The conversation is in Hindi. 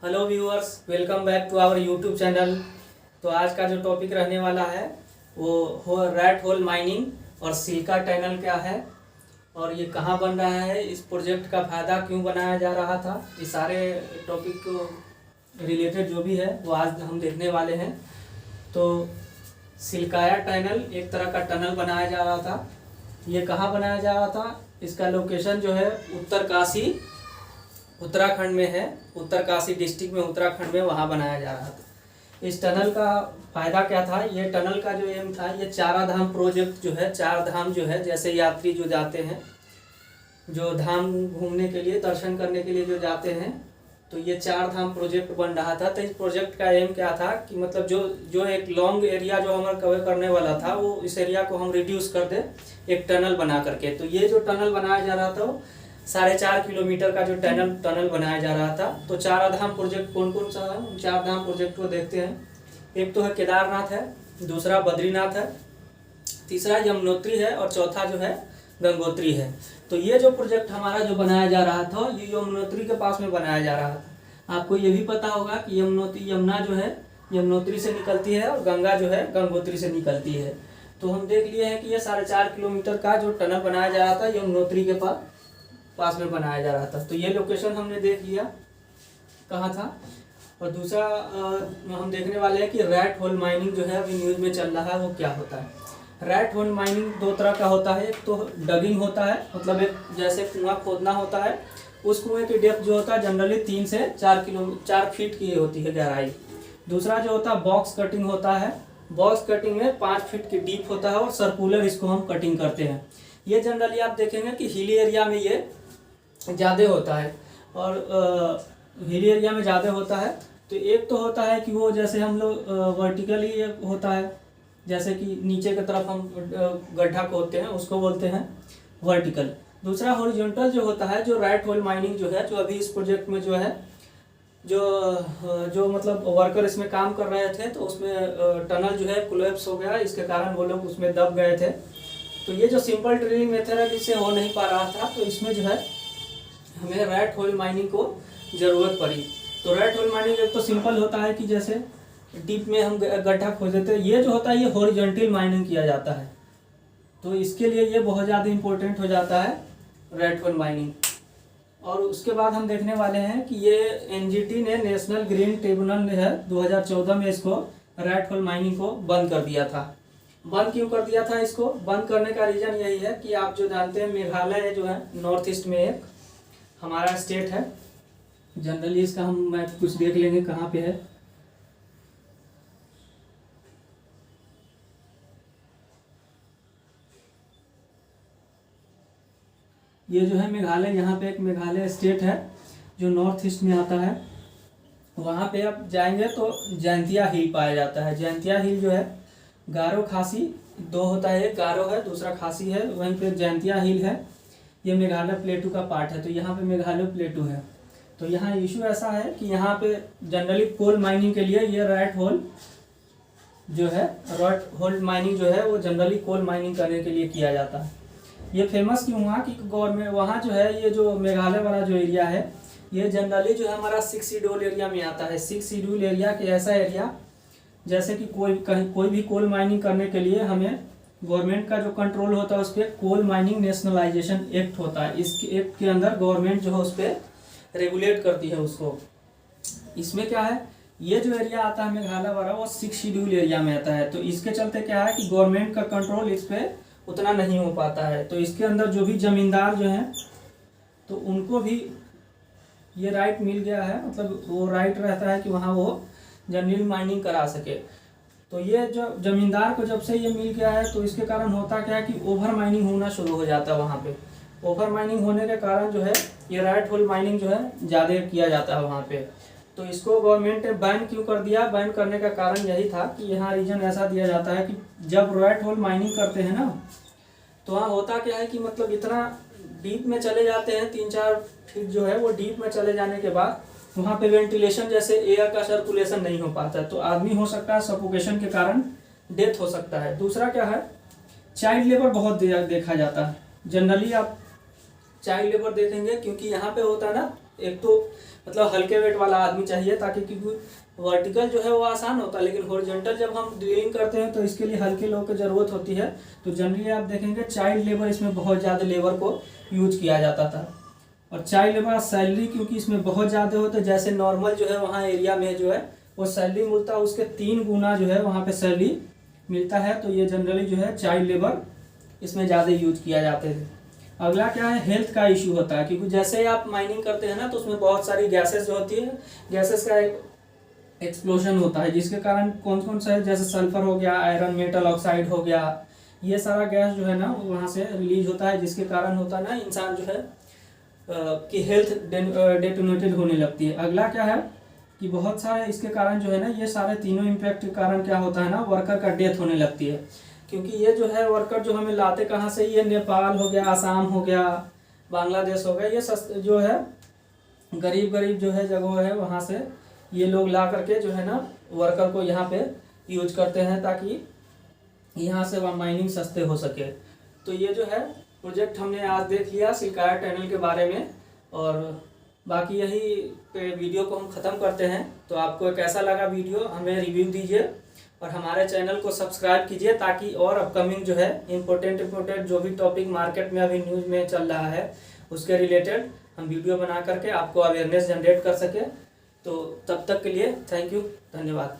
Hello viewers, welcome back to our YouTube channel. तो आज का जो टॉपिक रहने वाला है वो रैट होल माइनिंग और सिलिका टनल क्या है और ये कहाँ बन रहा है, इस प्रोजेक्ट का फ़ायदा क्यों बनाया जा रहा था, ये सारे टॉपिक को रिलेटेड जो भी है वो आज हम देखने वाले हैं। तो सिलिकाया टनल एक तरह का टनल बनाया जा रहा था। ये कहाँ बनाया जा रहा था, इसका लोकेशन जो है उत्तरकाशी उत्तराखंड में है। उत्तरकाशी डिस्ट्रिक्ट में उत्तराखंड में वहाँ बनाया जा रहा था। इस टनल का फ़ायदा क्या था, ये टनल का जो एम था, ये चारा धाम प्रोजेक्ट जो है, चार धाम जो है, जैसे यात्री जो जाते हैं, जो धाम घूमने के लिए दर्शन करने के लिए जो जाते हैं, तो ये चार धाम प्रोजेक्ट बन रहा था। तो इस प्रोजेक्ट का एम क्या था कि मतलब जो एक लॉन्ग एरिया जो हमारा कवर करने वाला था, वो इस एरिया को हम रिड्यूस कर दे एक टनल बना करके। तो ये जो टनल बनाया जा रहा था वो 4.5 किलोमीटर का जो टनल बनाया जा रहा था। तो चार धाम प्रोजेक्ट कौन कौन सा है, उन चार धाम प्रोजेक्ट को देखते हैं। एक तो है केदारनाथ है, दूसरा बद्रीनाथ है, तीसरा यमुनोत्री है और चौथा जो है गंगोत्री है। तो ये जो प्रोजेक्ट हमारा जो बनाया जा रहा था, ये यमुनोत्री के पास में बनाया जा रहा था। आपको ये भी पता होगा कि यमुना जो है यमुनोत्री से निकलती है और गंगा जो है गंगोत्री से निकलती है। तो हम देख लिए हैं कि ये 4.5 किलोमीटर का जो टनल बनाया जा रहा था यमुनोत्री के पास में बनाया जा रहा था। तो ये लोकेशन हमने देख लिया कहाँ था। और दूसरा हम देखने वाले हैं कि रैट होल माइनिंग जो है अभी न्यूज़ में चल रहा है, वो क्या होता है। रैट होल माइनिंग दो तरह का होता है। एक तो डगिंग होता है, मतलब एक जैसे कुआं खोदना होता है, उस कुएं की डेप्थ जो होता है जनरली 3 से 4 फीट की होती है गहराई। दूसरा जो होता है बॉक्स कटिंग होता है। बॉक्स कटिंग में 5 फीट की डीप होता है और सर्कुलर इसको हम कटिंग करते हैं। ये जनरली आप देखेंगे कि हिली एरिया में ये ज़्यादा होता है और हिली एरिया में ज़्यादा होता है। तो एक तो होता है कि वो जैसे हम लोग वर्टिकली होता है, जैसे कि नीचे की तरफ हम गड्ढा खोदते हैं, उसको बोलते हैं वर्टिकल। दूसरा हॉरिजॉन्टल जो होता है, जो रैट होल माइनिंग जो है, जो अभी इस प्रोजेक्ट में जो है, जो मतलब वर्कर इसमें काम कर रहे थे, तो उसमें टनल जो है कोलैप्स हो गया, इसके कारण वो लोग उसमें दब गए थे। तो ये जो सिंपल ड्रिलिंग मेथड है, जिससे हो नहीं पा रहा था, तो इसमें जो है हमें रैट होल माइनिंग को ज़रूरत पड़ी। तो रैट होल माइनिंग एक तो सिंपल होता है कि जैसे डीप में हम गड्ढा खोद देते हैं। ये जो होता है ये हॉरिजॉन्टल माइनिंग किया जाता है। तो इसके लिए ये बहुत ज़्यादा इम्पोर्टेंट हो जाता है रैट होल माइनिंग। और उसके बाद हम देखने वाले हैं कि ये एनजीटी ने, नेशनल ग्रीन ट्रिब्यूनल ने है 2014 में इसको रैट होल माइनिंग को बंद कर दिया था। बंद क्यों कर दिया था? इसको बंद करने का रीज़न यही है कि आप जो जानते हैं, मेघालय जो है नॉर्थ ईस्ट में एक हमारा स्टेट है। जनरली इसका हम मैप कुछ देख लेंगे कहाँ पे है। ये जो है मेघालय, यहाँ पे एक मेघालय स्टेट है जो नॉर्थ ईस्ट में आता है। वहाँ पे आप जाएंगे तो जैंतिया हिल पाया जाता है। जैंतिया हिल जो है गारो खासी दो होता है, एक गारो है दूसरा खासी है, वहीं पे जैंतिया हिल है। ये मेघालय प्लेटू का पार्ट है। तो यहाँ पे मेघालय प्लेटू है। तो यहाँ इशू ऐसा है कि यहाँ पे जनरली कोल माइनिंग के लिए ये रैट होल जो है, रैट होल माइनिंग जो है वो जनरली कोल माइनिंग करने के लिए किया जाता है। ये फेमस क्यों हुआ कि गवर्नमेंट वहाँ जो है, ये जो मेघालय वाला जो एरिया है, ये जनरली जो है हमारा 6 शेड्यूल एरिया में आता है। 6 शेड्यूल एरिया के ऐसा एरिया जैसे कि कोई भी कोल माइनिंग करने के लिए हमें गवर्नमेंट का जो कंट्रोल होता है उस पर कोल माइनिंग नेशनलाइजेशन एक्ट होता है। इसके एक्ट के अंदर गवर्नमेंट जो है उस पर रेगुलेट करती है उसको। इसमें क्या है, ये जो एरिया आता है मेघालय वाला, वो 6 शेड्यूल एरिया में आता है। तो इसके चलते क्या है कि गवर्नमेंट का कंट्रोल इस पर उतना नहीं हो पाता है। तो इसके अंदर जो भी जमींदार जो हैं, तो उनको भी ये राइट मिल गया है, मतलब वो राइट रहता है कि वहाँ वो जनरल माइनिंग करा सके। तो ये जो जमींदार को जब से ये मिल गया है, तो इसके कारण होता क्या है कि ओवर माइनिंग होना शुरू हो जाता है वहाँ पे। ओवर माइनिंग होने के कारण जो है ये रैट होल माइनिंग जो है ज़्यादा किया जाता है वहाँ पे। तो इसको गवर्नमेंट ने बैन क्यों कर दिया? बैन करने का कारण यही था कि यहाँ रीजन ऐसा दिया जाता है कि जब रैट होल माइनिंग करते हैं ना, तो वहाँ होता क्या है कि मतलब इतना डीप में चले जाते हैं, 3-4 फीट जो है वो डीप में चले जाने के बाद वहाँ पे वेंटिलेशन जैसे एयर का सर्कुलेशन नहीं हो पाता है। तो आदमी हो सकता है सफोकेशन के कारण डेथ हो सकता है। दूसरा क्या है, चाइल्ड लेबर बहुत देखा जाता है। जनरली आप चाइल्ड लेबर देखेंगे क्योंकि यहाँ पे होता है ना, एक तो मतलब हल्के वेट वाला आदमी चाहिए, ताकि क्योंकि वर्टिकल जो है वो आसान होता है, लेकिन हॉरिजॉन्टल जब हम ड्रिलिंग करते हैं तो इसके लिए हल्के लोग की ज़रूरत होती है। तो जनरली आप देखेंगे चाइल्ड लेबर इसमें बहुत ज़्यादा लेबर को यूज किया जाता था। और चाइल्ड लेबर सैलरी क्योंकि इसमें बहुत ज़्यादा होता है, जैसे नॉर्मल जो है वहाँ एरिया में जो है वो सैलरी मिलता है उसके 3 गुना जो है वहाँ पे सैलरी मिलता है। तो ये जनरली जो है चाइल्ड लेबर इसमें ज़्यादा यूज किया जाते थे। अगला क्या है, हेल्थ का इशू होता है, क्योंकि जैसे ही आप माइनिंग करते हैं ना तो उसमें बहुत सारी गैसेस जो होती है, गैसेस का एक एक्सप्लोजन होता है, जिसके कारण कौन कौन सा है, जैसे सल्फर हो गया, आयरन मेटल ऑक्साइड हो गया, ये सारा गैस जो है ना वहाँ से रिलीज होता है, जिसके कारण होता है ना इंसान जो है कि हेल्थ डेटोनेटेड होने लगती है। अगला क्या है कि बहुत सारे इसके कारण जो है ना, ये सारे तीनों इम्पैक्ट के कारण क्या होता है ना, वर्कर का डेथ होने लगती है। क्योंकि ये जो है वर्कर जो हमें लाते कहाँ से, ये नेपाल हो गया, आसाम हो गया, बांग्लादेश हो गया, ये जो है गरीब गरीब जो है जगह है वहाँ से ये लोग ला करके जो है ना वर्कर को यहाँ पे यूज करते हैं, ताकि यहाँ से वह माइनिंग सस्ते हो सके। तो ये जो है प्रोजेक्ट हमने आज देख लिया सिलकाया टनल के बारे में, और बाकी यही पे वीडियो को हम ख़त्म करते हैं। तो आपको कैसा लगा वीडियो हमें रिव्यू दीजिए, और हमारे चैनल को सब्सक्राइब कीजिए, ताकि और अपकमिंग जो है इम्पोर्टेंट जो भी टॉपिक मार्केट में अभी न्यूज़ में चल रहा है उसके रिलेटेड हम वीडियो बना करके आपको अवेयरनेस जनरेट कर सके। तो तब तक के लिए थैंक यू, धन्यवाद।